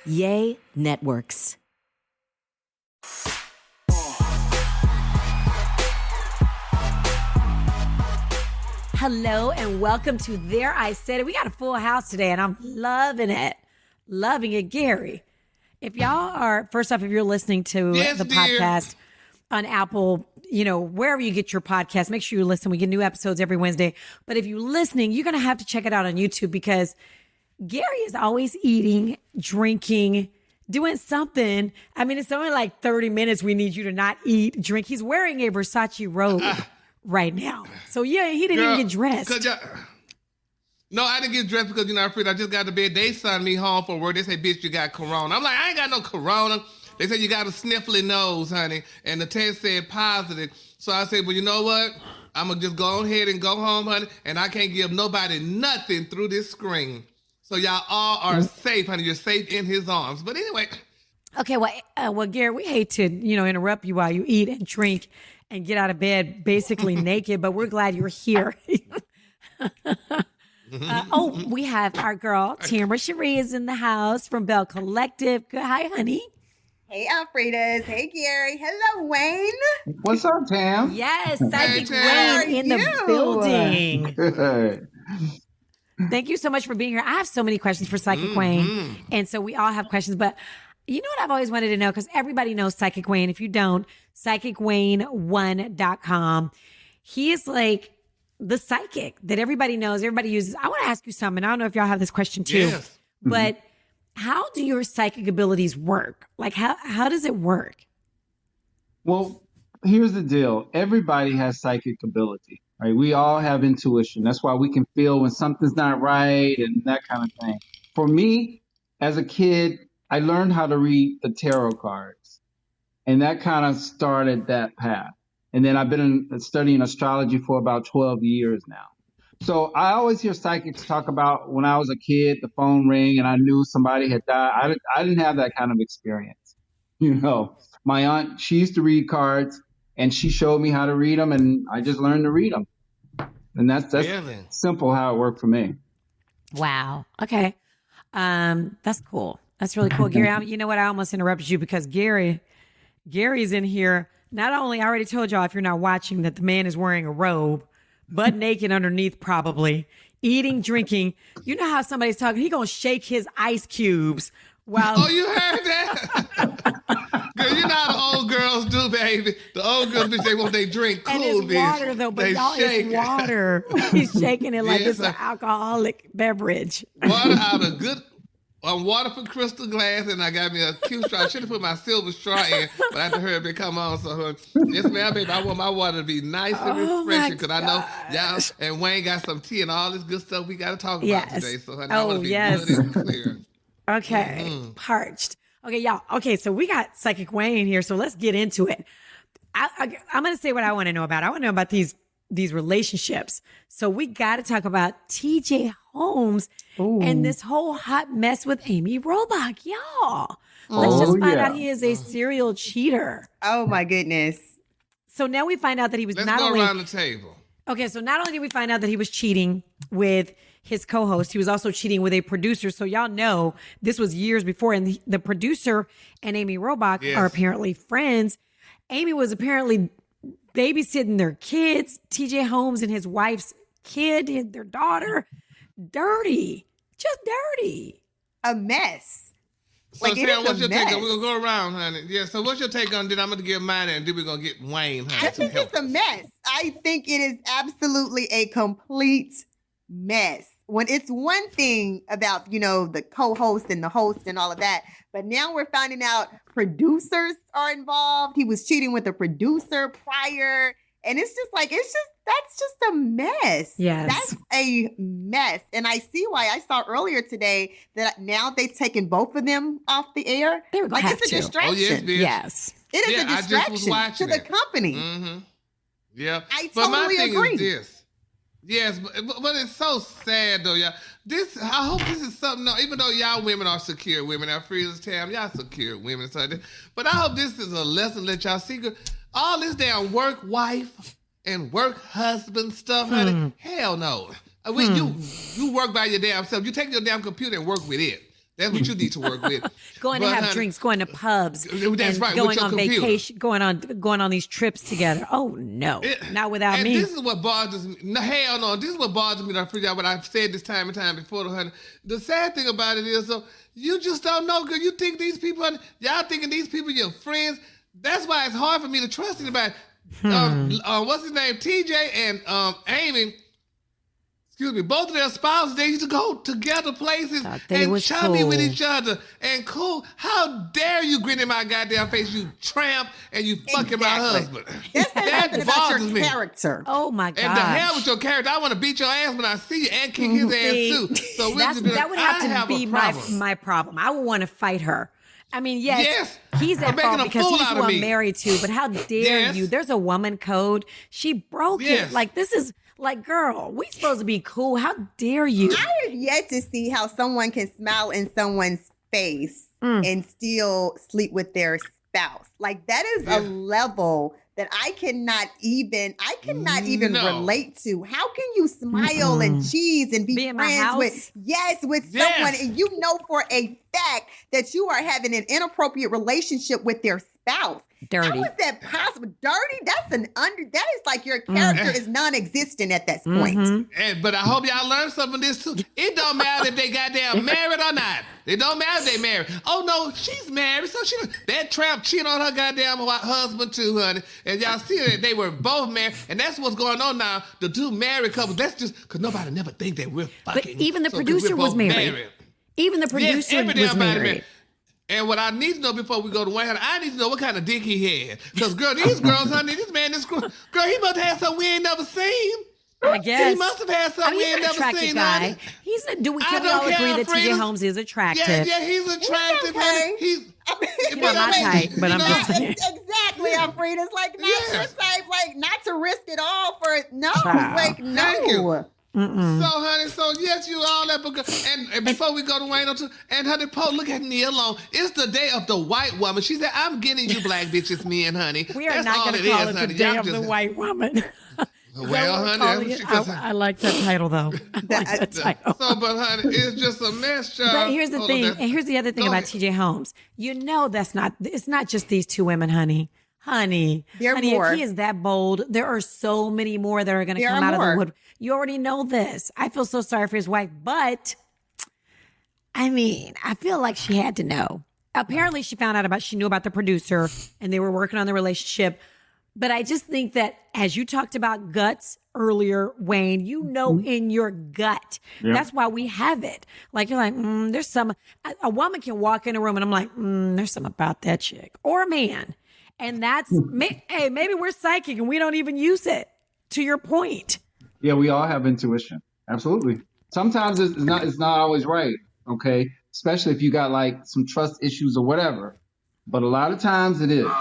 Yay Networks. Hello and welcome to There I Said It. We got a full house today and I'm loving it. Loving it. Gary, if y'all are, first off, if you're listening to the podcast on Apple, wherever you get your podcast, make sure you listen. We get new episodes every Wednesday. But if you're listening, you're going to have to check it out on YouTube because Gary is always eating, drinking, doing something. I mean, it's only like 30 minutes. We need you to not eat, drink. He's wearing a Versace robe right now. So yeah, he didn't even get dressed. No, I didn't get dressed because, I'm afraid I just got to bed. They sent me home from work. They say, bitch, you got corona. I'm like, I ain't got no corona. They said, you got a sniffly nose, honey. And the test said positive. So I said, well, you know what? I'm going to just go ahead and go home, honey. And I can't give nobody nothing through this screen. So y'all all are safe, honey. You're safe in his arms. But anyway. Okay, well, Gary, we hate to, interrupt you while you eat and drink and get out of bed basically naked, but we're glad you're here. We have our girl, Tambra Cherie is in the house from Bell Collective. Hi, honey. Hey, Alfredas. Hey, Gary. Hello, Wayne. What's up, Tam? Yes, Psychic Wayne in the building. Thank you so much for being here. I have so many questions for Psychic Wayne, and so we all have questions, but you know what I've always wanted to know, because everybody knows Psychic Wayne. If you don't, psychicwayne1.com. He is like the psychic that everybody knows, everybody uses. I want to ask you something. I don't know if y'all have this question too, but how do your psychic abilities work? Like how does it work? Well, here's the deal. Everybody has psychic ability, right? We all have intuition. That's why we can feel when something's not right and that kind of thing. For me, as a kid, I learned how to read the tarot cards, and that kind of started that path. And then I've been studying astrology for about 12 years now. So I always hear psychics talk about when I was a kid, the phone rang and I knew somebody had died. I didn't have that kind of experience. My aunt, she used to read cards and she showed me how to read them, and I just learned to read them. And that's really simple how it worked for me. Wow. Okay. That's cool. That's really cool, Gary. You know what? I almost interrupted you because Gary's in here. Not only, I already told y'all, if you're not watching, that the man is wearing a robe, butt naked underneath probably, eating, drinking. You know how somebody's talking, he gonna shake his ice cubes while... Oh, you heard that? Girl, you know how the old girls do, baby. The old girls, bitch, they want they drink cool, and it's bitch. Water, though, but y'all, it's water. He's shaking it like it's an alcoholic beverage. Water out of good... water from crystal glass, and I got me a cute straw. I should have put my silver straw in, but after her it come on. So, yes, ma'am, baby, I want my water to be nice and refreshing, because I know y'all and Wayne got some tea and all this good stuff we got to talk about today. So, honey, I want to be good and clear. Okay, parched. Okay, y'all. Okay, so we got Psychic Wayne here, so let's get into it. I'm going to say what I want to know about. I want to know about these relationships. So we got to talk about TJ Holmes and this whole hot mess with Amy Robach, y'all. Let's just find out he is a serial cheater. Oh my goodness. So now we find out that he was Let's not go only around the table. Okay, so not only did we find out that he was cheating with his co-host, he was also cheating with a producer. So y'all know this was years before, and the producer and Amy Robach are apparently friends. Amy was apparently babysitting their kids, TJ Holmes and his wife's kid, their daughter. Dirty. Just dirty. A mess. So, Sam, what's your take on? We're going to go around, honey. Yeah, so what's your take on? Then I'm going to give mine, and then we're going to get Wayne, honey. I think it's a mess. I think it is absolutely a complete mess. When it's one thing about, the co-host and the host and all of that, but now we're finding out producers are involved. He was cheating with a producer prior. And it's just like, that's just a mess. Yes. That's a mess. And I see why. I saw earlier today that now they've taken both of them off the air. They were going to have it's a distraction. Oh, yes, bitch. Yes. It is a distraction to the company. Mm-hmm. Yeah. I but my totally thing agree. is this. Yes, but it's so sad though, y'all. I hope this is something. Even though y'all women are secure women, our freezers, Tam, y'all secure women. But I hope this is a lesson that y'all see. All this damn work wife and work husband stuff, honey. Hell no. You work by your damn self. You take your damn computer and work with it. That's what you need to work with. Going to have drinks, going to pubs. That's right. Going with your on computer. vacation, going on these trips together. Oh no, not without me. This is what bothers me. No, hell no. This is what bothers me. I figure out what I've said this time and time before. Honey. The sad thing about it is, you just don't know because you think these people, y'all thinking these people your friends. That's why it's hard for me to trust anybody. What's his name? TJ and Amy. Excuse me, both of their spouses, they used to go together places and chummy with each other and cool. How dare you grin in my goddamn face, you tramp, and you fucking my husband. That bothers me. Character. Oh my God. And the hell with your character. I want to beat your ass when I see you and kick his ass too. So that would have to be my problem. I would want to fight her. I mean, yes, he's at fault because he's the one married to, but how dare you? There's a woman code. She broke it. Like, this is like, girl, we supposed to be cool. How dare you? I have yet to see how someone can smile in someone's face and still sleep with their spouse. Like, that is a level that I cannot even relate to. How can you smile and cheese and be friends with someone and you know for a fact that you are having an inappropriate relationship with their spouse? Dirty. How is that possible? Dirty? That is like your character is non-existent at that point. But I hope y'all learned some of this too. It don't matter if they goddamn married or not. It don't matter if they married. Oh no, she's married, so that tramp cheated on her goddamn husband too, honey. And y'all see that they were both married, and that's what's going on now. The two married couples. That's just because nobody never think that we're fucking. But even the producer was married. Even the producer was married. And what I need to know before we go to Wayne, I need to know what kind of dick he had. Because, girl, these girls, honey, this man, girl, he must have had something we ain't never seen. I guess. He must have had something we ain't never seen. Guy. Can we all agree that TJ Holmes is attractive? Yeah, he's attractive. He's not my type, but I'm just saying. Exactly, Alfreda. It's like not your type, like not to risk it all for no. Like no. Thank you. So, honey, yes, you all that, and before we go to Wayne, and honey, Poe, look at me alone. It's the day of the white woman. She said, "I'm getting you black bitches, me and honey." We are not going to call it the day of the white woman. Well, honey, I like that title though. So, but honey, it's just a mess, child. But here's the thing, and here's the other thing about TJ Holmes. You know, it's not just these two women, honey. Honey, if he is that bold, there are so many more that are going to come out of the wood. You already know this. I feel so sorry for his wife, but I mean, I feel like she had to know. Apparently, she knew about the producer, and they were working on the relationship. But I just think that as you talked about guts earlier, Wayne, you know in your gut. Yep. That's why we have it. Like, you're like, there's a woman can walk in a room and I'm like, there's something about that chick. Or a man. And that's, hey, maybe we're psychic and we don't even use it, to your point. Yeah, we all have intuition. Absolutely. Sometimes it's not always right, okay? Especially if you got like some trust issues or whatever. But a lot of times it is.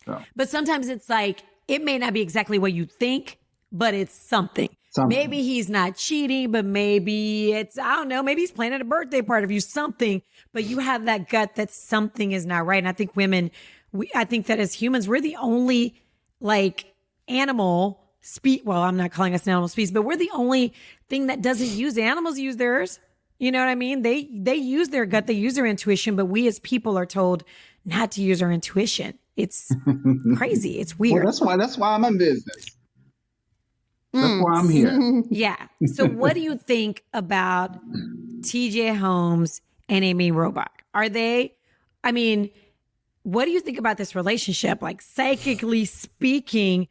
So. But sometimes it's like, it may not be exactly what you think, but it's something. Maybe he's not cheating, but maybe I don't know, maybe he's planning a birthday party for you, something. But you have that gut that something is not right. And I think women, I think that as humans, we're the only like animal well, I'm not calling us an animal species, but we're the only thing that doesn't use animals use theirs. You know what I mean? They use their gut, they use their intuition, but we as people are told not to use our intuition. It's crazy. It's weird. Well, that's why I'm in business. That's why I'm here. Yeah. So what do you think about TJ Holmes and Amy Robach? What do you think about this relationship? Like, psychically speaking,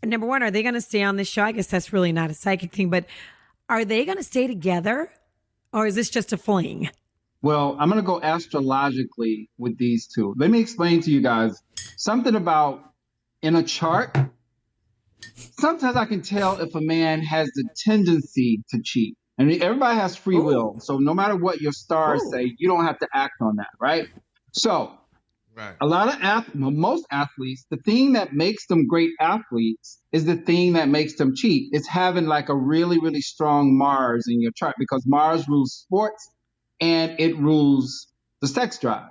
number one, are they going to stay on this show? I guess that's really not a psychic thing, but are they going to stay together? Or is this just a fling? Well, I'm going to go astrologically with these two. Let me explain to you guys something about in a chart. Sometimes I can tell if a man has the tendency to cheat. And everybody has free will. So no matter what your stars say, you don't have to act on that, right? So a lot of most athletes, the thing that makes them great athletes is the thing that makes them cheat. It's having like a really, really strong Mars in your chart, because Mars rules sports and it rules the sex drive.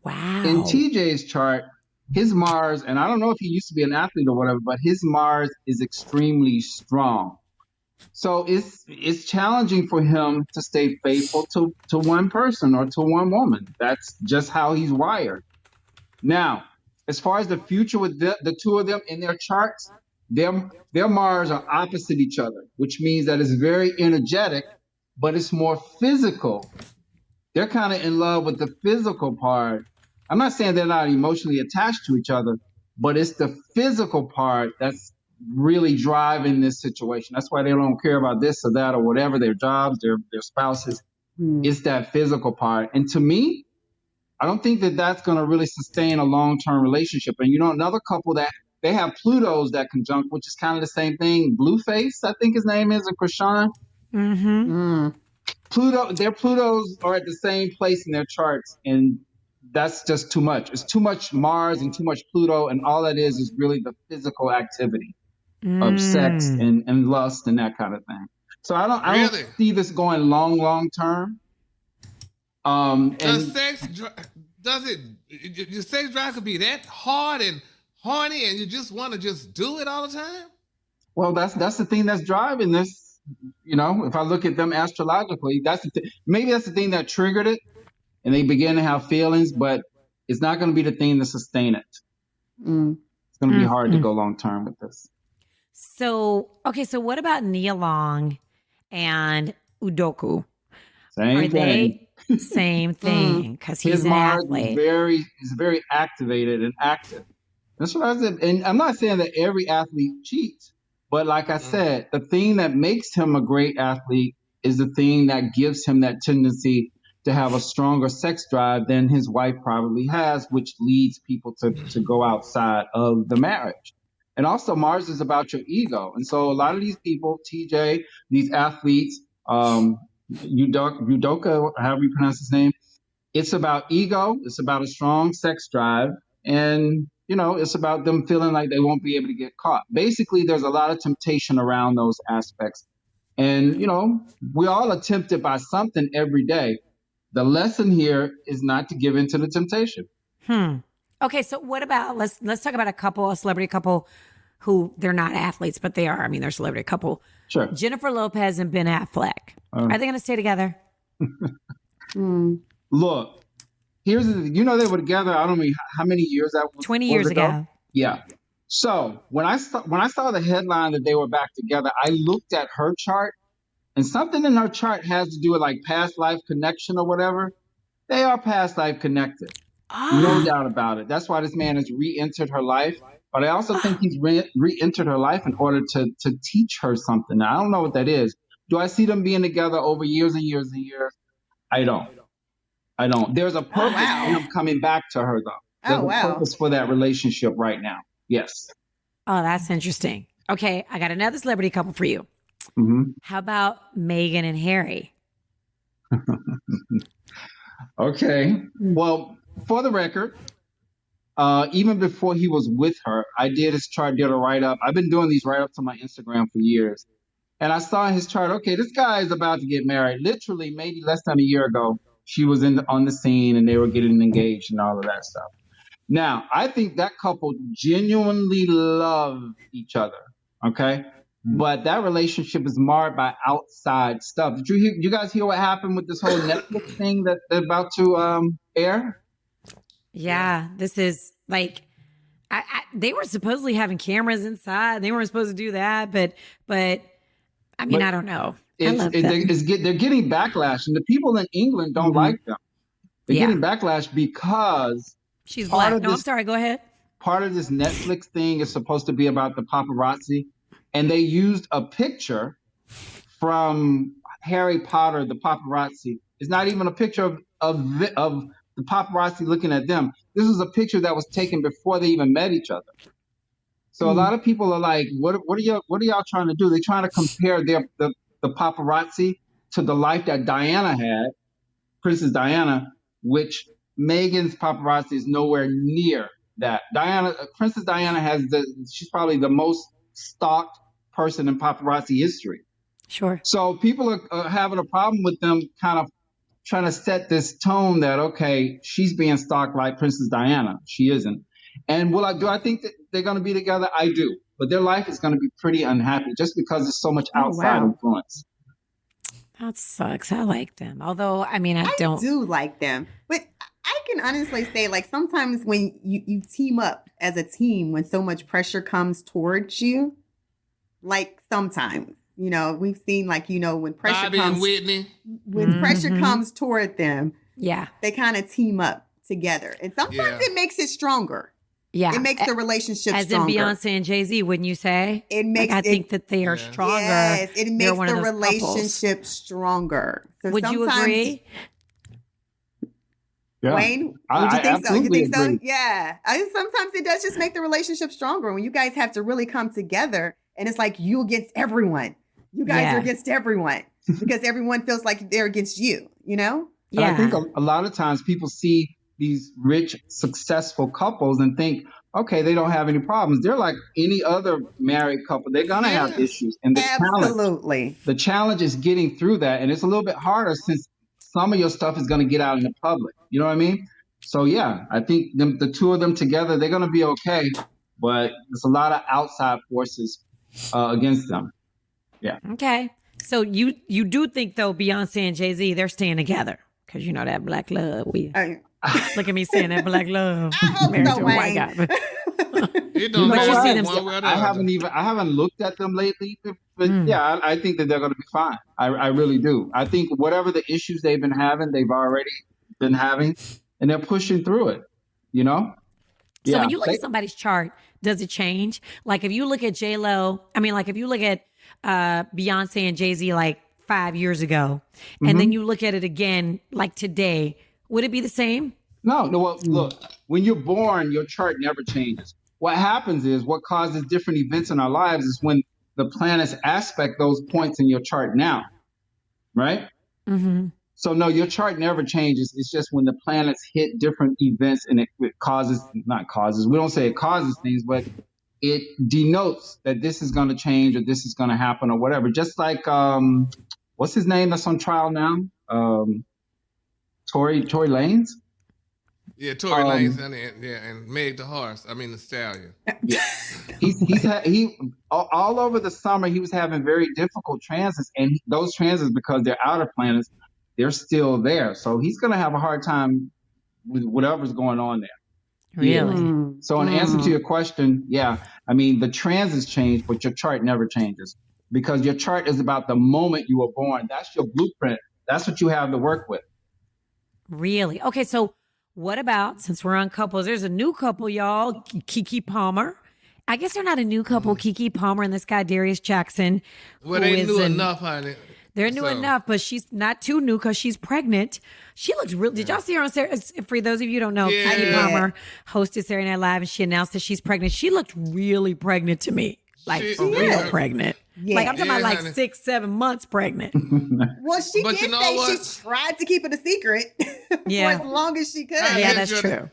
Wow. In TJ's chart, his Mars, and I don't know if he used to be an athlete or whatever, but his Mars is extremely strong. So it's challenging for him to stay faithful to one person or to one woman. That's just how he's wired. Now, as far as the future with the two of them in their charts, their Mars are opposite each other, which means that it's very energetic, but it's more physical. They're kind of in love with the physical part. I'm not saying they're not emotionally attached to each other, but it's the physical part that's really driving this situation. That's why they don't care about this or that or whatever, their jobs, their spouses. It's that physical part. And to me, I don't think that that's going to really sustain a long-term relationship. And another couple that they have Plutos that conjunct, which is kind of the same thing. Blueface, I think his name is, and Krishan. Their Plutos are at the same place in their charts, and that's just too much. It's too much Mars and too much Pluto, and all that is really the physical activity of sex and lust and that kind of thing. So I don't see this going long term. Does sex your sex drive could be that hard and horny, and you just want to just do it all the time? Well, that's the thing that's driving this. If I look at them astrologically, maybe that's the thing that triggered it, and they begin to have feelings, but it's not going to be the thing to sustain it. It's going to be hard to go long term with this. So what about Nia Long and Udoka? Same thing. Same thing, because he's an Mars athlete. Is very activated and active. That's what I said. And I'm not saying that every athlete cheats, but like I said, the thing that makes him a great athlete is the thing that gives him that tendency to have a stronger sex drive than his wife probably has, which leads people to go outside of the marriage. And also Mars is about your ego. And so a lot of these people, TJ, these athletes, Udoka, however you pronounce his name, it's about ego, it's about a strong sex drive, and it's about them feeling like they won't be able to get caught. Basically, there's a lot of temptation around those aspects. And we all are tempted by something every day. The lesson here is not to give in to the temptation. Okay, so what about let's talk about a celebrity couple who they're not athletes, but they are. I mean, they're a celebrity couple. Sure. Jennifer Lopez and Ben Affleck. Are they going to stay together? Look, here's the thing. They were together. I don't know how many years that was. 20 years ago. Yeah. So when I saw the headline that they were back together, I looked at her chart, and something in her chart has to do with like past life connection or whatever. They are past life connected. No doubt about it. That's why this man has re-entered her life. But I also think he's re-entered her life in order to teach her something. Now, I don't know what that is. Do I see them being together over years and years and years? I don't. There's a purpose for him coming back to her, though. There's a purpose for that relationship right now. Yes. Oh, that's interesting. Okay, I got another celebrity couple for you. How about Meghan and Harry? Okay. Well, for the record, even before he was with her, I did his chart, did a write-up. I've been doing these write-ups on my Instagram for years. And I saw his chart. Okay, this guy is about to get married. Literally, maybe less than a year ago, she was on the scene and they were getting engaged and all of that stuff. Now, I think that couple genuinely love each other. Okay. But that relationship is marred by outside stuff. Did you guys hear what happened with this whole Netflix thing that they're about to air? Yeah, this is like, they were supposedly having cameras inside. They weren't supposed to do that, but I mean, I don't know. They're getting backlash, and the people in England don't like them. They're getting backlash because she's black. No, I'm sorry. Go ahead. Part of this Netflix thing is supposed to be about the paparazzi, and they used a picture from Harry Potter, the paparazzi. It's not even a picture of the paparazzi looking at them. This was a picture that was taken before they even met each other. So a lot of people are like, what are y'all trying to do? They're trying to compare the paparazzi to the life that Diana had, Princess Diana, which Meghan's paparazzi is nowhere near that. Princess Diana she's probably the most stalked person in paparazzi history. Sure. So people are having a problem with them kind of trying to set this tone that, okay, she's being stalked like Princess Diana. She isn't. And do I think that they're going to be together? I do. but their life is going to be pretty unhappy just because there's so much outside influence. That sucks. I like them. Although, I mean, I don't. do like them. But I can honestly say, like, sometimes when you team up as a team, when so much pressure comes towards you, like sometimes, you know, we've seen, like, you know, when pressure Bobby comes, and Whitney. when pressure comes toward them, Yeah. they kind of team up together. And sometimes it makes it stronger. Yeah. It makes the relationship As stronger. in Beyonce and JZ, wouldn't you say? It makes I think that they are stronger. Yes, it makes one the of those relationship stronger. So Would you sometimes- agree? Yeah. Wayne, I would you think so? You absolutely think so? agree. Yeah. Sometimes it does just make the relationship stronger when you guys have to really come together and it's like you against everyone. You guys are against everyone because everyone feels like they're against you, you know? And I think a lot of times people see these rich, successful couples and think, okay, they don't have any problems. They're like any other married couple. They're going to have issues. And the challenge is getting through that. And it's a little bit harder since some of your stuff is going to get out in the public. You know what I mean? So, yeah, I think the two of them together, they're going to be okay. But there's a lot of outside forces against them. Yeah. Okay. So you do think, though, Beyonce and Jay-Z, they're staying together? Because you know that black love. Look at me saying that black love. I hope Married so, to a white guy. It don't But matter you see them- one way or the I other. haven't looked at them lately, but yeah, I think that they're going to be fine. I really do. I think whatever the issues they've been having, they've already been having, and they're pushing through it. You know. So when you look at somebody's chart, does it change? Like if you look at J-Lo, I mean, like if you look at Beyonce and Jay-Z like 5 years ago, and then you look at it again like today, would it be the same? No. Well, look, when you're born, your chart never changes. What happens is what causes different events in our lives is when the planets aspect those points in your chart now, right? Mm-hmm. So no, your chart never changes. It's just when the planets hit different events and it causes, not causes, we don't say it causes things, but it denotes that this is going to change or this is going to happen or whatever. Just like, what's his name that's on trial now? Tory Lanez? Yeah, Tory Lanez and Meg the horse. I mean the stallion. Yeah, he all over the summer he was having very difficult transits, and those transits because they're outer planets, they're still there. So he's going to have a hard time with whatever's going on there. Really? So in answer to your question, yeah, I mean the transits change, but your chart never changes because your chart is about the moment you were born. That's your blueprint. That's what you have to work with. Really? Okay, so what about, since we're on couples, there's a new couple, y'all, Keke Palmer. I guess they're not a new couple, Keke Palmer and this guy, Darius Jackson. Well, they knew enough, honey. They're new enough, but she's not too new because she's pregnant. She looks real. Did y'all see her on Saturday? For those of you who don't know, Keke Palmer hosted Saturday Night Live and she announced that she's pregnant. She looked really pregnant to me. Like, for real pregnant. Yeah. Like, I'm talking about like 6-7 months pregnant. Well, she But did you know say what? she tried to keep it a secret for as long as she could. Yeah, that's true.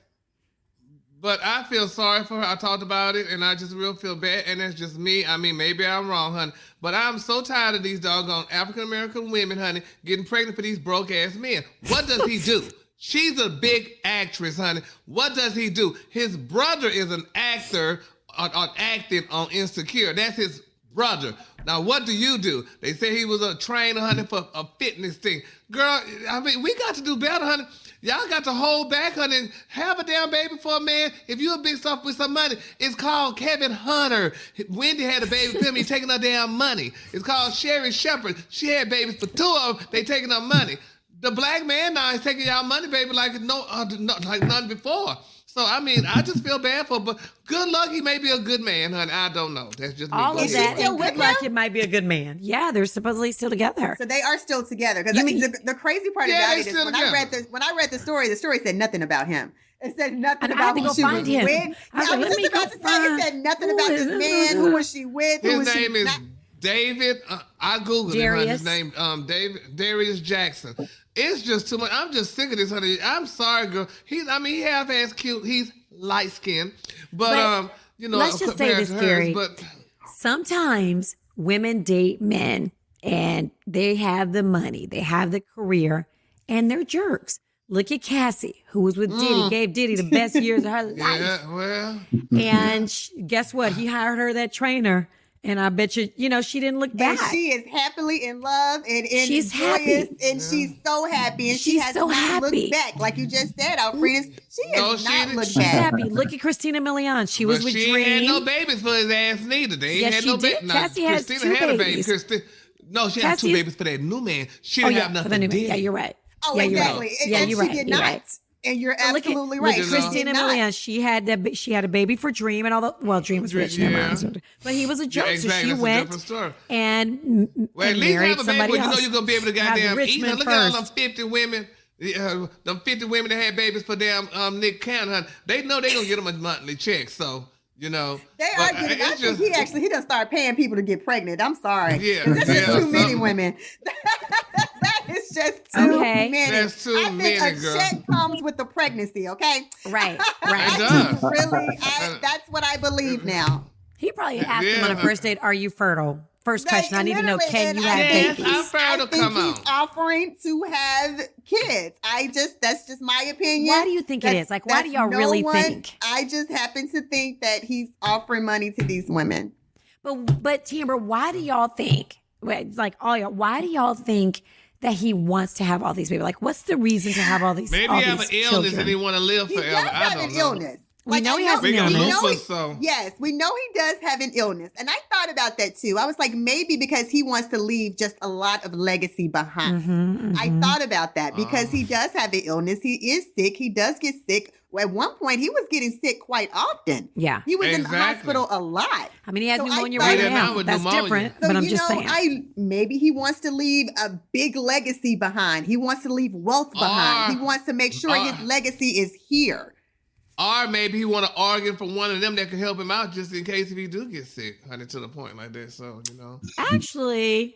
But I feel sorry for her. I talked about it, and I just real feel bad. And that's just me. I mean, maybe I'm wrong, honey. But I'm so tired of these doggone African-American women, honey, getting pregnant for these broke-ass men. What does he do? She's a big actress, honey. What does he do? His brother is an actor on acting on Insecure. That's his brother. Now, what do? They say he was a trainer, honey, for a fitness thing. Girl, I mean, we got to do better, honey. Y'all got to hold back, honey, and have a damn baby for a man. If you're a big stuff with some money, it's called Kevin Hunter. Wendy had a baby with him. He's taking her damn money. It's called Sherry Shepherd. She had babies for 2 of them. They taking her money. The black man now is taking y'all money, baby, like like none before. So, I mean, I just feel bad for her, but good luck. He may be a good man, honey. I don't know. That's just me. All of that, still and with good luck, him? it might be a good man. Yeah, they're supposedly still together. So they are still together. Because the crazy part Yeah, about they it is still when I read the story said nothing about him. It said nothing And I had about to who go she find was him. with. I was I like, was let me just about go to say, it said nothing about this man. Who was she with? Who His was name she is not? David. I Googled him. Honey. His Darius. name Darius Jackson. It's just too much. I'm just sick of this, honey. I'm sorry, girl. He half-ass cute. He's light-skinned. But let's just say this, Gary. But Sometimes women date men and they have the money, they have the career, and they're jerks. Look at Cassie, who was with Diddy, gave Diddy the best years of her life. Yeah, well. And guess what? He hired her that trainer. And I bet you, she didn't look back. And she is happily in love and she's joyous, happy. and she's so happy, and she She's has so not happy. looked back. Like you just said, Alfreda, she has not looked She's back. happy. Look at Christina Milian. She was with she Dream. ain't had no babies for his ass neither. They ain't Yes, had she no did. babies. Cassie has Christina two had babies. a baby. No, she had Cassie- 2 babies for that new man. She Oh, didn't yeah, have for nothing the new to man. do. Yeah, you're right. Oh, Yeah, you're exactly. right. And, Yeah, and you're she right. did You're not. right. And you're Look at- absolutely look right. at She Christina did not. Milian. She had a baby for Dream and all the. Well, Dream was rich. Never mind. But he was a joke, Yeah, exactly. so she That's a went different story. and, Well, at and least married have a baby somebody where you know else. you're going to be able to Have the goddamn rich eat. men Look at all them first. 50 women. Them 50 women that had babies for damn Nick Cannon. They know they're going to get them a monthly check. So, They are but getting. it's I think he done started paying people to get pregnant. I'm sorry. Yeah, 'Cause that's just yeah, too many something. women. That is just too Okay. many. That's too I think many, a girl. check comes with the pregnancy. Okay. Right, It right. does. Really, that's what I believe now. He probably asked him on a Yeah. first date, "Are you fertile?" First question. I need to know, Literally, can and you I have Yes, babies? I'm fertile. I think Come he's on. offering to have kids. That's just my opinion. Why do you think it is? Like, why do y'all no really one- think? I just happen to think that he's offering money to these women. But Tambra, why do y'all think? Like all y'all, why do y'all think that he wants to have all these babies? Like, what's the reason to have all these? Maybe all he have an these illness children? and he want to live He forever. does I have don't an know. illness. We know he has an We got illness. lupus, so. Yes, we know he does have an illness. And I thought about that too. I was like, maybe because he wants to leave just a lot of legacy behind. I thought about that because he does have an illness. He is sick. He does get sick. At one point, he was getting sick quite often. Yeah. He was in the Exactly. hospital a lot. I mean, he has So I pneumonia thought- right He did now. not with That's pneumonia. different, So, but I'm just saying. maybe he wants to leave a big legacy behind. He wants to leave wealth behind. Or- He wants to make sure his legacy is here. Or maybe he want to organ from one of them that can help him out just in case if he do get sick, honey, to the point like that. So, Actually,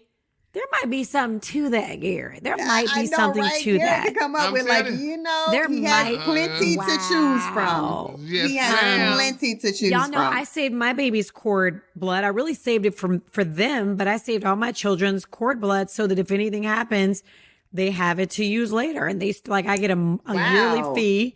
there might be something to that, Gary. There might I be know, something right? to Gary that. could come up I'm with like, telling you. There he might- has plenty to choose from. Yes, He has ma'am. plenty to choose Y'all know from. I saved my baby's cord blood. I really saved it for them, but I saved all my children's cord blood so that if anything happens, they have it to use later. And I get a yearly fee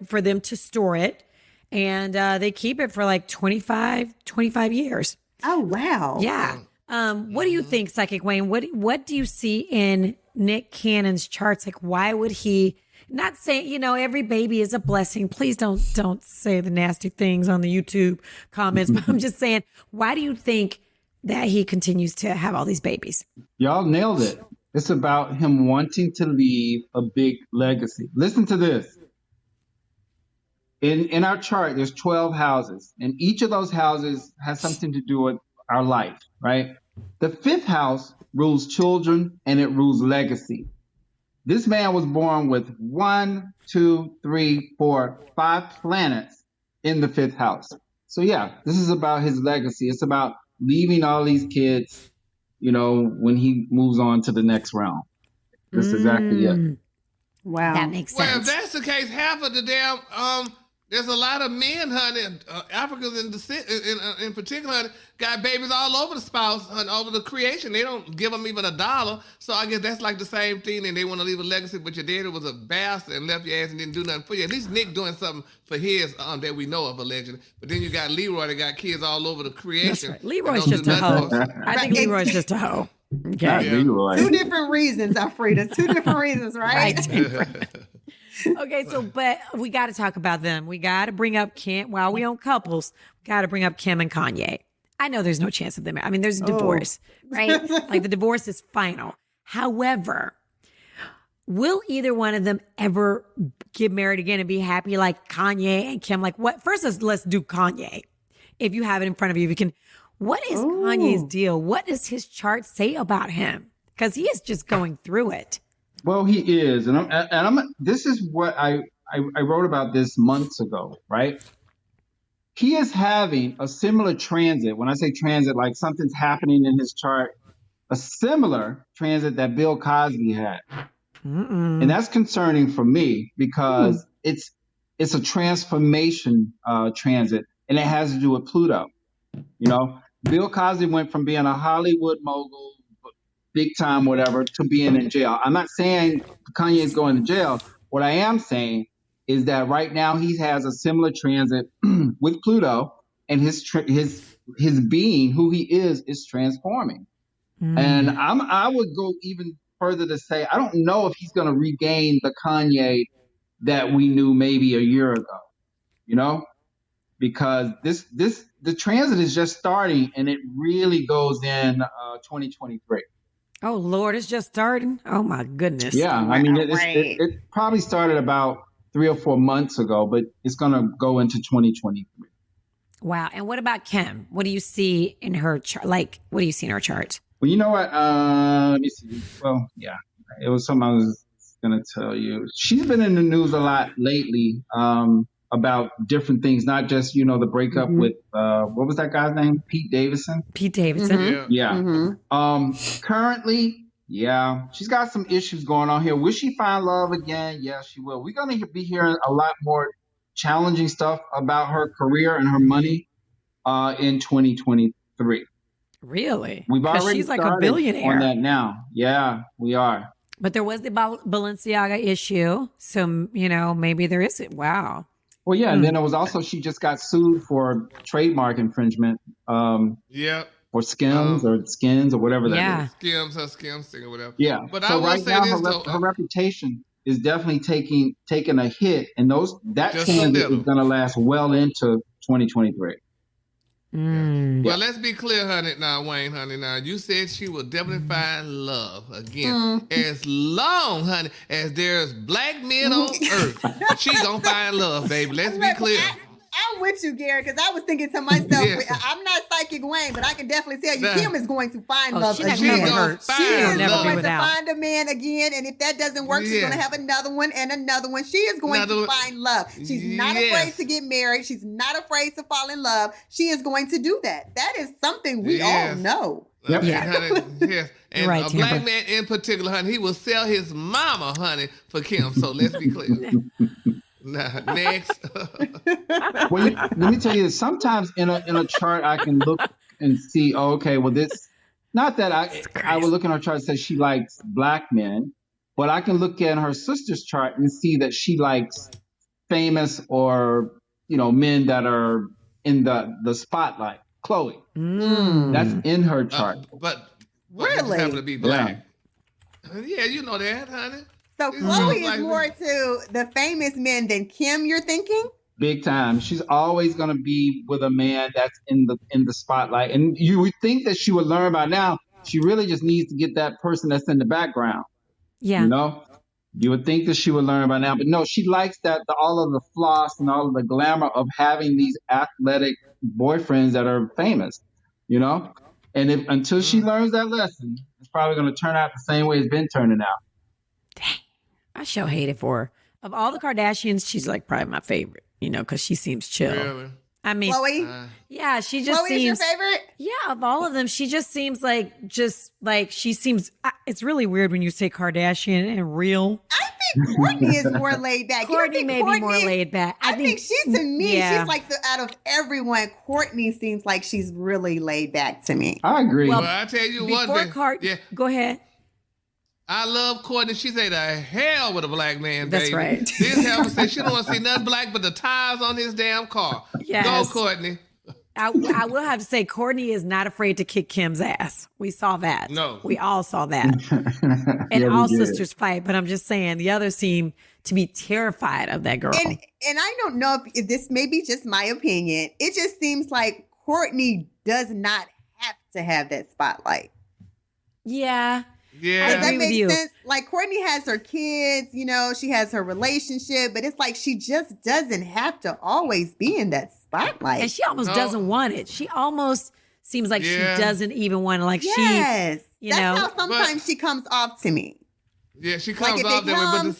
for them to store it. And they keep it for like 25 years. Oh, wow. Yeah. What do you think, Psychic Wayne? What do you see in Nick Cannon's charts? Like, why would he not say, every baby is a blessing? Please don't say the nasty things on the YouTube comments. But I'm just saying, why do you think that he continues to have all these babies? Y'all nailed it. It's about him wanting to leave a big legacy. Listen to this. In our chart, there's 12 houses, and each of those houses has something to do with our life, right? The 5th house rules children and it rules legacy. This man was born with 1, 2, 3, 4, 5 planets in the 5th house. So yeah, this is about his legacy. It's about leaving all these kids, when he moves on to the next realm. That's exactly it. Wow. That makes Well, if sense. that's the case, half of the damn there's a lot of men, honey, Africans in particular, honey, got babies all over the spouse and over the creation. They don't give them even $1. So I guess that's like the same thing, and they want to leave a legacy. But your daddy was a bastard and left your ass and didn't do nothing for you. At least Nick doing something for his that we know of, allegedly. But then you got Leroy that got kids all over the That's creation. right. Leroy's and don't just a do hoe. nothing for us. I think Leroy's just a hoe. Okay. Not Leroy. Two different reasons, Alfreda. Two different reasons, right? Okay, but we got to talk about them. We got to bring up Kim. While we on couples, we got to bring up Kim and Kanye. I know there's no chance of them. I mean, there's a divorce, right? Like the divorce is final. However, will either one of them ever get married again and be happy like Kanye and Kim? Like what? First, let's do Kanye. If you have it in front of you, if you can. What is Kanye's deal? What does his chart say about him? Because he is just going through it. Well, he is, and I'm. This is what I wrote about this months ago, right? He is having a similar transit. When I say transit, like something's happening in his chart, a similar transit that Bill Cosby had, and that's concerning for me because it's a transformation transit, and it has to do with Pluto. Bill Cosby went from being a Hollywood mogul, big time, whatever, to being in jail. I'm not saying Kanye is going to jail, What I am saying is that right now he has a similar transit with Pluto, and his being, who he is transforming. And I would go even further to say I don't know if he's going to regain the Kanye that we knew maybe a year ago, you know, because the transit is just starting, and it really goes in 2023. Oh Lord, it's just starting. Oh my goodness. Yeah, I mean it probably started about 3 or 4 months ago, but it's going to go into 2023. Wow. And what about Kim? What do you see in her chart? Like, what do you see in her chart? Well, you know what? Let me see. Well, yeah, it was something I was going to tell you. She's been in the news a lot lately about different things, not just, you know, the breakup with, what was that guy's name? Pete Davidson? Pete Davidson. Yeah. Currently, yeah, she's got some issues going on here. Will she find love again? Yeah, she will. We're going to be hearing a lot more challenging stuff about her career and her money in 2023. Really? We've already she's like a started billionaire on that now. Yeah, we are. But there was the Balenciaga issue. So, you know, maybe there is it. Wow. Well, yeah, and then it was also, she just got sued for trademark infringement. For Skims or Skins or whatever that is. Skims thing or whatever. Yeah. But so I will right say now, this, her reputation is definitely taking a hit, and that transit is going to last well into 2023. Well, let's be clear, honey. Now, Wayne, honey. Now, you said she will definitely find love again. As long, honey, as there's black men on earth, she gonna find love, baby. Let's be clear. I'm with you, Gary, because I was thinking to myself, I'm not Psychic Wayne, but I can definitely tell you, Kim is going to find love again. She is going to find a man again, and if that doesn't work, she's going to have another one and another one. She is going to find love. She's not afraid to get married. She's not afraid to fall in love. She is going to do that. That is something we all know. Yep. Honey, yes. And a black man in particular, honey, he will sell his mama, honey, for Kim. So let's be clear. Next. Well, let me tell you this. Sometimes in a chart, I can look and see, okay, well, this, not that I would look in her chart and say she likes black men, but I can look at her sister's chart and see that she likes famous or, you know, men that are in the spotlight. Chloe. That's in her chart. But really? Happen to be black. Yeah, you know that, honey. So Chloe is more to the famous men than Kim, you're thinking? Big time. She's always going to be with a man that's in the spotlight. And you would think that she would learn by now. She really just needs to get that person that's in the background. Yeah. You know? You would think that she would learn by now. But no, she likes all of the floss and all of the glamour of having these athletic boyfriends that are famous, you know? And until she learns that lesson, it's probably going to turn out the same way it's been turning out. Dang. I sure hate it for her. Of all the Kardashians, she's like probably my favorite, you know, because she seems chill. Really? I mean, Chloe? Yeah, she just Chloe seems. Is your favorite? Yeah, of all of them, she just seems like she seems. It's really weird when you say Kardashian and real. I think Kourtney is more laid back. Kourtney may be more laid back. I think she's, to me, she's like out of everyone, Kourtney seems like she's really laid back to me. I agree. Well, I tell you one thing. Go ahead. I love Kourtney. She's a hell with a black man, baby. That's right. This helper said she don't want to see nothing black but the tires on his damn car. Yes. Go, Kourtney. I will have to say, Kourtney is not afraid to kick Kim's ass. We saw that. No. We all saw that. And all sisters fight, but I'm just saying the others seem to be terrified of that girl. And I don't know if this may be just my opinion. It just seems like Kourtney does not have to have that spotlight. Yeah. Yeah. Does that make sense? Like Kourtney has her kids, you know, she has her relationship, but it's like she just doesn't have to always be in that spotlight. And she almost doesn't want it. She almost seems like she doesn't even want to, like yes. she, That's how sometimes she comes off to me. Yeah, she comes off that way,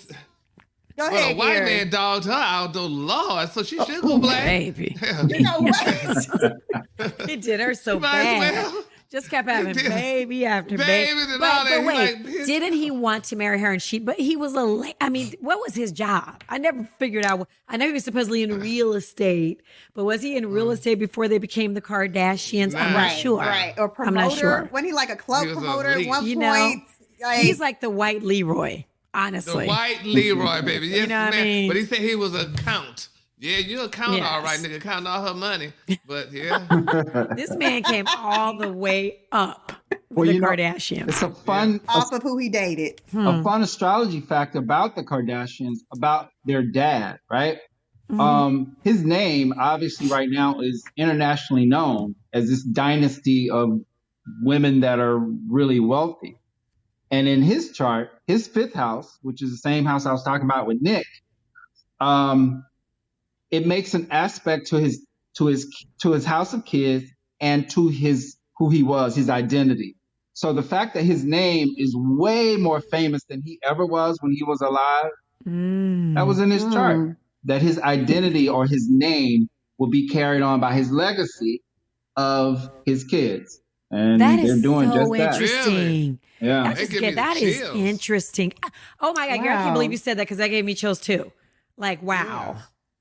Go ahead, a white man dogged her out, though, Lord, so she should go black. Baby. You know what? He did her so bad. Just kept having baby after baby. But wait, didn't he want to marry her? And but he was I mean, what was his job? I never figured out. I know he was supposedly in real estate, but was he in real estate before they became the Kardashians? I'm not sure. Right, or promoter. I'm not sure. Wasn't he like a club promoter at one point? He's like the white Leroy. Honestly. The white Leroy, baby. Yes, You know what I man. mean? But he said he was a count. Yeah, you're a count, Yes. all right, nigga. Counting all her money. But yeah. This man came all the way up with the Kardashians. It's a fun Off of who he dated. a fun astrology fact about the Kardashians, about their dad, right? His name, obviously, right now is internationally known as this dynasty of women that are really wealthy. And in his chart, his fifth house, which is the same house I was talking about with Nick, it makes an aspect to his house of kids and to his who he was, his identity. So the fact that his name is way more famous than he ever was when he was alive, that was in his chart. That his identity or his name will be carried on by his legacy of his kids. And That they're is doing so just that. interesting. Yeah. That is interesting. Oh my God, girl, I can't believe you said that because that gave me chills too. Like, wow.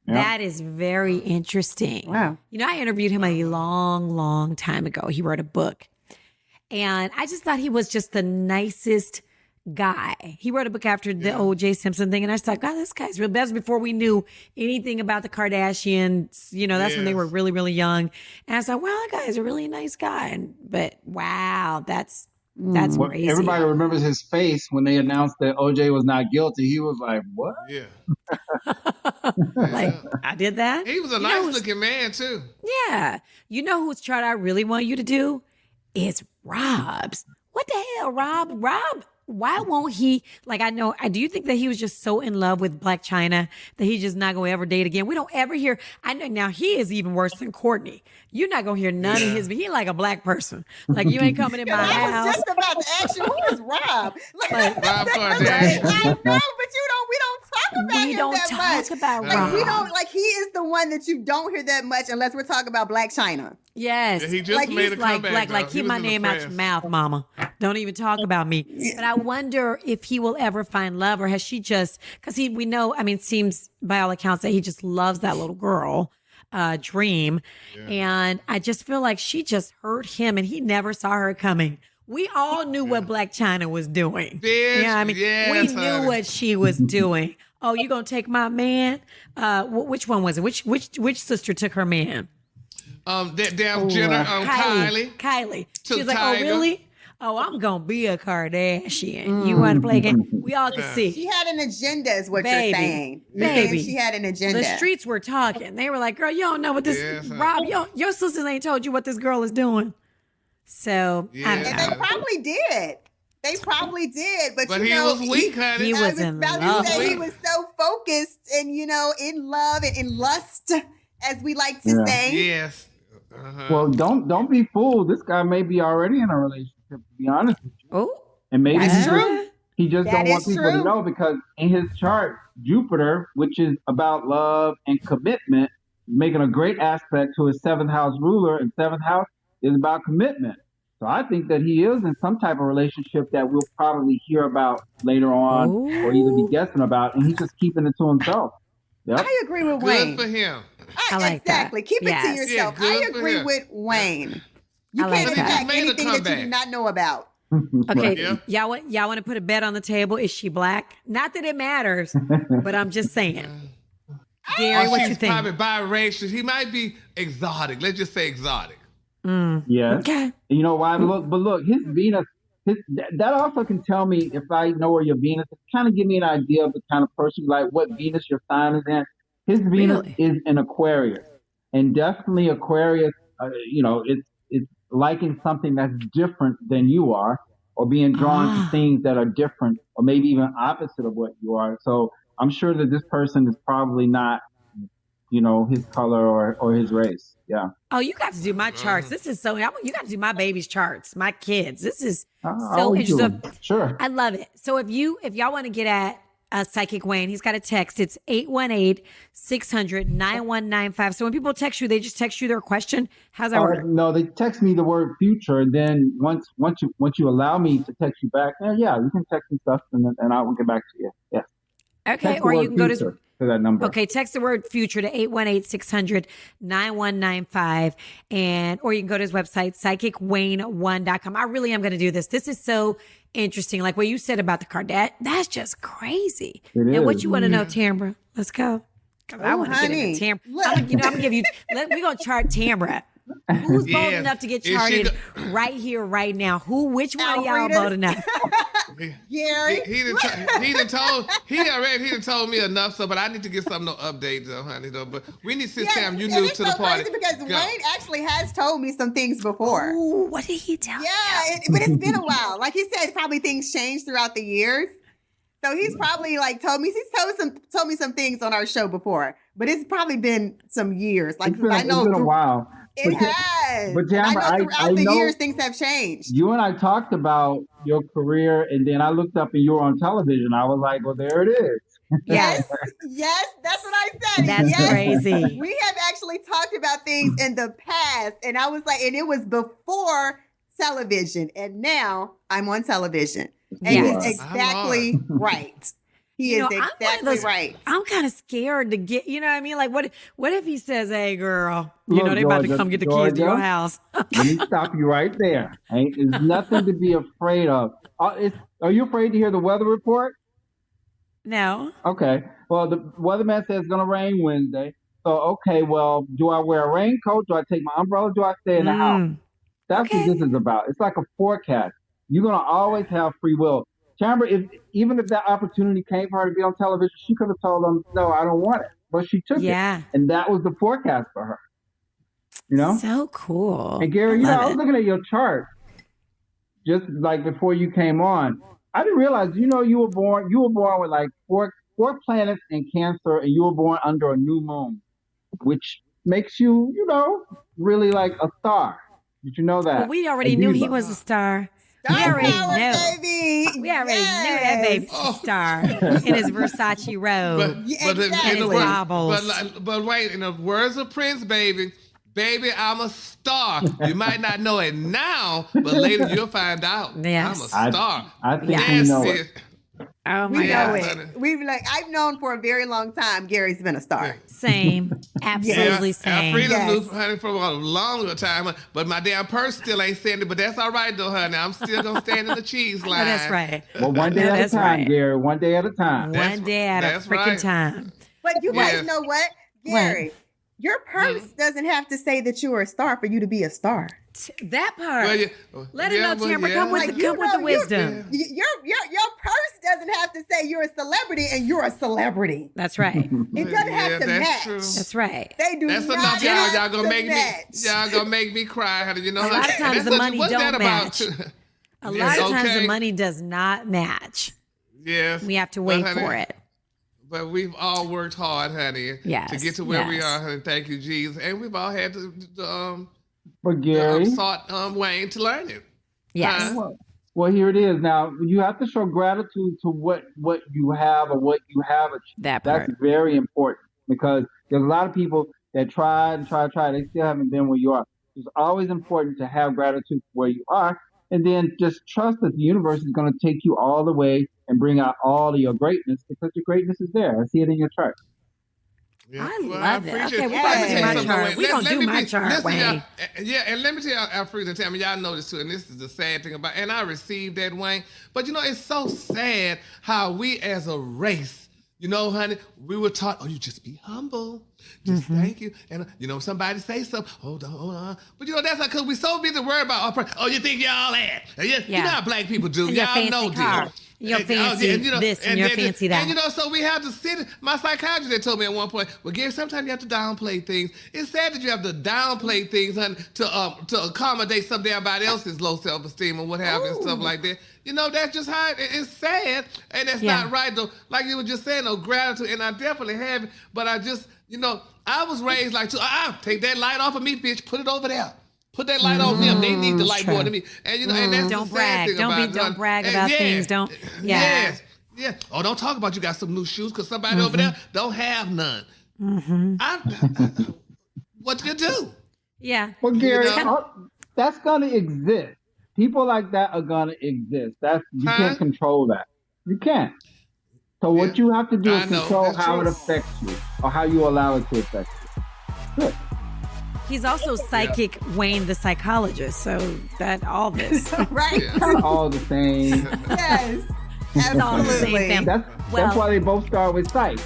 Yeah. That is very interesting. Wow. You know, I interviewed him a long time ago. He wrote a book. And I just thought he was just the nicest guy. He wrote a book after the O.J. Simpson thing. And I just thought, God, this guy's real. That's before we knew anything about the Kardashians. You know, that's when they were really young. And I thought, wow, that guy is a really nice guy. But wow, that's crazy. Everybody remembers his face when they announced that OJ was not guilty. He was like, what? Yeah. Like, I did that? He was a nice looking man, too. Yeah. You know whose chart I really want you to do? Is Rob's. What the hell, Rob? Rob, why won't he, like, do you think that he was just so in love with Black China that he's just not going to ever date again? We don't ever hear, I know now he is even worse than Courtney. You're not going to hear none of his, but he like a black person. Like, you ain't coming in my I house. was just about to ask you, who is Rob? Like, Rob Kardashian. I know, but we don't talk about We him don't that talk much. about Like, Rob. we don't, like, he is the one that you don't hear that much unless we're talking about Black China. Yes. Yeah, he just Like, made He's a like comeback. black, though. like He keep was my in the name out your press. mouth, mama. Don't even talk about me. But I wonder if he will ever find love, or has she just, because we know, I mean, it seems by all accounts that he just loves that little girl, Dream. And I just feel like she just hurt him and he never saw her coming. We all knew what Black China was doing. Bitch, I mean, yes, we knew honey. what she was doing. Oh, you gonna take my man? Which one was it? Which sister took her man? That damn Jenner, Kylie. She Took was like, Tiger. oh, really? Oh, I'm going to be a Kardashian. You want to play a game? We all can She see. had an agenda, is what Baby. you're saying. Baby. She had an agenda. The streets were talking. They were like, girl, you don't know what this, Yes, honey. Rob, your sisters ain't told you what this girl is doing. So, I Yeah. don't And know. they probably did. They probably did. But But you he know, was weak, honey. he I was was in about love. to say he was so focused and, you know, in love and in lust, as we like to say. Yes. Well, don't be fooled. This guy may be already in a relationship, to be honest with you. Oh, And maybe That's he true. he just That don't want is people true. to know, because in his chart, Jupiter, which is about love and commitment, making a great aspect to his seventh house ruler, and seventh house is about commitment. So I think that he is in some type of relationship that we'll probably hear about later on, or even be guessing about, and he's just keeping it to himself. Yep. I agree with Good Wayne. for him. I like that. Exactly. Keep it Yes. to yourself. Yeah, good I for agree him. with Wayne. You I like can't that. attack Made a anything that you comeback. do not know about. okay. Yeah. Y'all want to put a bet on the table? Is she black? Not that it matters, but I'm just saying. Gary, Or what you she's think? probably biracial. He might be exotic. Let's just say exotic. Yes. Okay. You know why? Look, his Venus, that also can tell me, if I know where your Venus is, kind of give me an idea of the kind of person, like what Venus your sign is in. His Venus Really? is in Aquarius, and definitely Aquarius, it's liking something that's different than you are, or being drawn to things that are different, or maybe even opposite of what you are. So I'm sure that this person is probably not, his color or his race. Yeah. Oh, you got to do my charts. This is so. You got to do my baby's charts, my kids. This is I'll so do interesting. it. Sure. I love it. So if y'all want to get at Psychic Wayne, he's got a text. It's 818-600-9195. So when people text you, they just text you their question. How's that work? No, they text me the word future, and then once you allow me to text you back, yeah, you can text me stuff, and I will get back to you. Yes. Okay, Text the or word you can go future to that number. Okay, text the word future to 818-600-9195. Or you can go to his website, psychicwayne1.com. I really am going to do this. This is so interesting. Like what you said about the car, that's just crazy. It and is. what you want to know, Tambra? Let's go. 'Cause I want to get into Tambra. I'm gonna give you. We're gonna chart Tambra. Who's bold enough to get charted right here, right now? Which one of y'all bold enough? Gary. He done told me enough, but I need to get some updates though, honey, though. But we need to Tam, you new to the party. Because Wayne actually has told me some things before. Ooh, what did he tell you? But it's been a while. Like he said, probably things changed throughout the years. So he's probably told me some things on our show before, but it's probably been some years. Like it's been a while. It has. But Tambra, I know throughout the years things have changed. You and I talked about your career, and then I looked up and you were on television. I was like, well, there it is. Yes, that's what I said. That's crazy. We have actually talked about things in the past, and I was like, and it was before television, and now I'm on television. And he's exactly right. He is exactly right. I'm kind of scared to get, you know what I mean? Like, what if he says, hey, girl, they about to come get the kids to your house? Let me stop you right there. There's nothing to be afraid of. Are you afraid to hear the weather report? No. Okay. Well, the weatherman says it's going to rain Wednesday. So, okay, well, do I wear a raincoat? Do I take my umbrella? Do I stay in the house? That's what this is about. It's like a forecast. You're going to always have free will. Tambra, even if that opportunity came for her to be on television, she could have told them, no, I don't want it. But she took it. And that was the forecast for her. You know? So cool. And Gary, I was looking at your chart just like before you came on. I didn't realize, you were born with like four planets in Cancer, and you were born under a new moon, which makes you, really like a star. Did you know that? Well, we already knew he was a star. We already knew. Baby. We already knew that baby star in his Versace robe. But wait, in the words of Prince, baby, I'm a star. You might not know it now, but later you'll find out. Yes. I'm a star. I think you know it. Oh we my know God. it. I've known for a very long time Gary's been a star. Same. Absolutely same. Alfreda knew, honey, for a longer time, but my damn purse still ain't sending. But that's all right, though, honey. I'm still going to stand in the cheese line. That's right. Well, one day at a time, Gary. One day at a time. One day at a freaking time. But you guys know what, Gary? Your purse doesn't have to say that you are a star for you to be a star. That part. Let him know, Tambra. Come with the wisdom. Your purse doesn't have to say you're a celebrity and you're a celebrity. That's right. It doesn't have to match. True. That's right. They do that's not enough, have y'all gonna make match. Y'all gonna make me cry, honey. A lot of times the money don't match. A lot of times the money does not match. Yes. We have to wait for it. But we've all worked hard, honey, to get to where we are, honey. Thank you, Jesus. And we've all had to sought Wayne to learn it. Yes. Well, here it is. Now, you have to show gratitude to what you have or what you have achieved. That's very important, because there's a lot of people that try. They still haven't been where you are. It's always important to have gratitude for where you are, and then just trust that the universe is going to take you all the way and bring out all of your greatness, because your greatness is there. I see it in your chart. Yeah. I love it. Okay, we're going to do my chart. We're going to do my chart, Wayne. And let me tell y'all, Alfreda and Tammy, y'all know this too, and this is the sad thing about, and I received that, Wayne, but it's so sad how we as a race, honey, we were taught, you just be humble. Just thank you. And, somebody say something. Hold on. But, that's like, because we're so busy worried about, you think y'all that. You know how black people do. And y'all know this. Your fancy this and your fancy that. And, so we have to sit. My psychiatrist told me at one point, well, Gary, sometimes you have to downplay things. It's sad that you have to downplay things, honey, to accommodate somebody else's low self-esteem and what have you and stuff like that. That's just how it's sad. And that's not right, though. Like you were just saying, gratitude. And I definitely have it. But I just, I was raised like, take that light off of me, bitch. Put it over there. Put that light on them. They need the light more than me. And and that's don't the sad brag. thing about it. Don't brag about things. Don't. Yeah. Yes. Yeah. Oh, don't talk about you got some new shoes because somebody over there don't have none. What do you do? Yeah. Well, Gary, that's gonna exist. People like that are gonna exist. You can't control that. You can't. So what you have to do is control how it affects you or how you allow it to affect you. Good. He's also psychic Wayne the psychologist. So that all this. Right? Kind of all the same. Yes. all the same Absolutely. thing. That's why they both start with psych.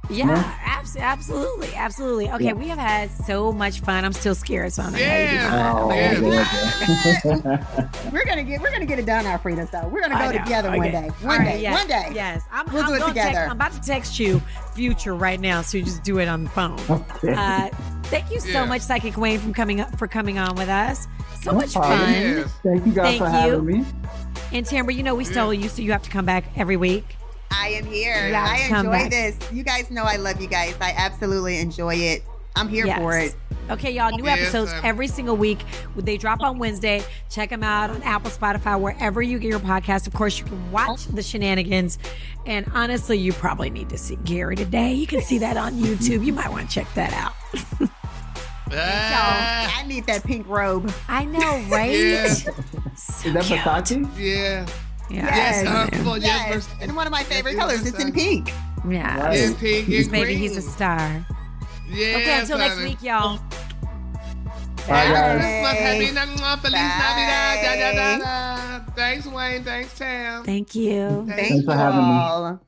Yeah, absolutely. Okay, we have had so much fun. I'm still scared, so I'm Yeah. Oh, We're gonna get it done, Alfreda. So we're gonna go together one day. All right, yes, One day. Yes, We'll do it together. I'm about to text you future right now, so you just do it on the phone. Okay. Thank you so much, Psychic Wayne, for coming on with us. So much problem. fun. Yes. Thank you guys for having me. And Tambra, we stole you, so you have to come back every week. I am here. You have I to come enjoy back. this. You guys know I love you guys. I absolutely enjoy it. I'm here for it. Okay, y'all, new Yes, episodes every single week. They drop on Wednesday. Check them out on Apple, Spotify, wherever you get your podcast. Of course, you can watch the shenanigans. And honestly, you probably need to see Gary today. You can see that on YouTube. You might want to check that out. I need that pink robe. I know, right? Yeah. So Is that cute. Versace? Yeah. Yes. Yes. And one of my favorite Yes, colors. It's in pink. Yeah. Right. In pink and Maybe green. he's a star. Yes, Okay, until next honey. week, y'all. Bye, guys. Christmas, happy Feliz Navidad. Da, da, da, Bye. da. Thanks, Wayne. Thanks, Tam. Thank you. Thank for you having me. all.